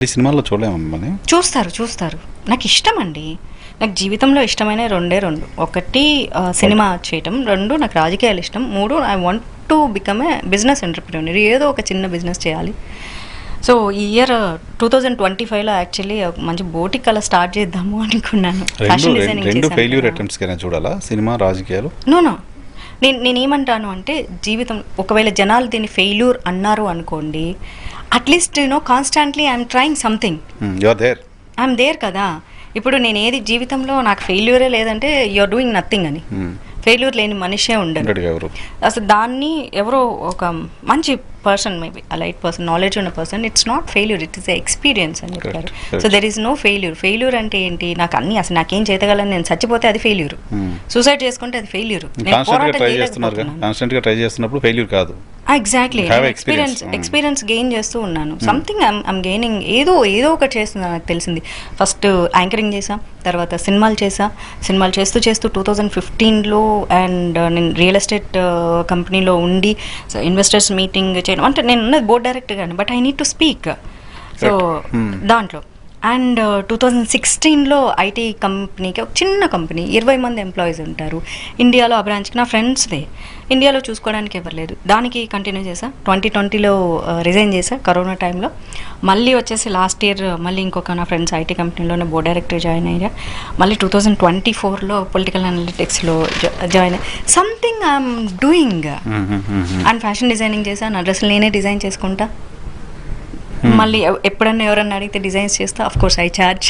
ఈ సినిమాలో చూడలేము మిమ్మల్ని. చూస్తారు. నాకు ఇష్టం అండి. నాకు జీవితంలో ఇష్టమైన రెండు. ఒకటి సినిమా చేయటం, 2 నాకు రాజకీయాలు ఇష్టం, 3 I want to become a business entrepreneur. ఏదో ఒక చిన్న బిజినెస్ చేయాలి. సో ఈ ఇయర్ 2025లో యాక్చువల్లీ మంచి బోటిక్ అలా స్టార్ట్ చేద్దాము అనుకున్నాను. ఫ్యాషన్ డిజైనింగ్ రెండు ఫెయిల్యూర్ అటెంప్ట్స్ కైనా చూడాలా సినిమా రాజకీయాలు? నో నేనేమంటాను అంటే జీవితం ఒకవేళ జనాలు దీన్ని ఫెయిల్యూర్ అన్నారు అనుకోండి, at least constantly I'm trying something. I'm there కదా. ఇప్పుడు నేను ఏది జీవితంలో నాకు ఫెయిల్యూరే లేదంటే యూఆర్ డూయింగ్ నథింగ్ అని. ఫెయిల్యూర్ లేని మనిషే ఉండరు. అసలు దాన్ని ఎవరో ఒక మంచి person, maybe a light person, knowledge ఉన్న person, it's not failure, it is experience అని చెప్పారు. So there is no failure అంటే ఏంటి? నాకు అన్ని అసలు నాకేం చేతగలని నేను చచ్చిపోతే అది ఫెయిల్యూర్, సూసైడ్ చేసుకుంటే అది ఫెయిల్యూర్. ఎగ్జాక్ట్లీ ఎక్స్పీరియన్స్ గెయిన్ చేస్తూ ఉన్నాను. Something I'm gaining. ఏదో ఒకటి చేస్తున్నాను. నాకు తెలిసింది ఫస్ట్ యాంకరింగ్ చేసా, తర్వాత సినిమాలు చేస్తూ 2015లో అండ్ నేను రియల్ ఎస్టేట్ కంపెనీలో ఉండి ఇన్వెస్టర్స్ మీటింగ్ చేయడం, అంటే నేను ఉన్నది బోర్డ్ డైరెక్టర్ కానీ but I need to speak. So దాంట్లో అండ్ 2016లో ఐటీ కంపెనీకి, ఒక చిన్న కంపెనీ, 20 మంది ఎంప్లాయీస్ ఉంటారు ఇండియాలో. ఆ బ్రాంచ్కి నా ఫ్రెండ్స్దే, ఇండియాలో చూసుకోవడానికి ఎవరు లేదు. దానికి కంటిన్యూ చేసా. 2020లో రిజైన్ చేసా కరోనా టైంలో. మళ్ళీ వచ్చేసి లాస్ట్ ఇయర్ మళ్ళీ ఇంకొక నా ఫ్రెండ్స్ ఐటీ కంపెనీలోనే బోర్డ్ డైరెక్టర్ జాయిన్ అయ్యా. మళ్ళీ 2024లో పొలిటికల్ అనలిటిక్స్లో జాయిన్ అయ్యా. Something I'm doing. And fashion designing చేసా. నా డ్రెస్సులు నేనే డిజైన్ చేసుకుంటా. మళ్ళీ ఎప్పుడన్నా ఎవరన్నా అడిగితే డిజైన్స్ చేస్తా. Of course I charge.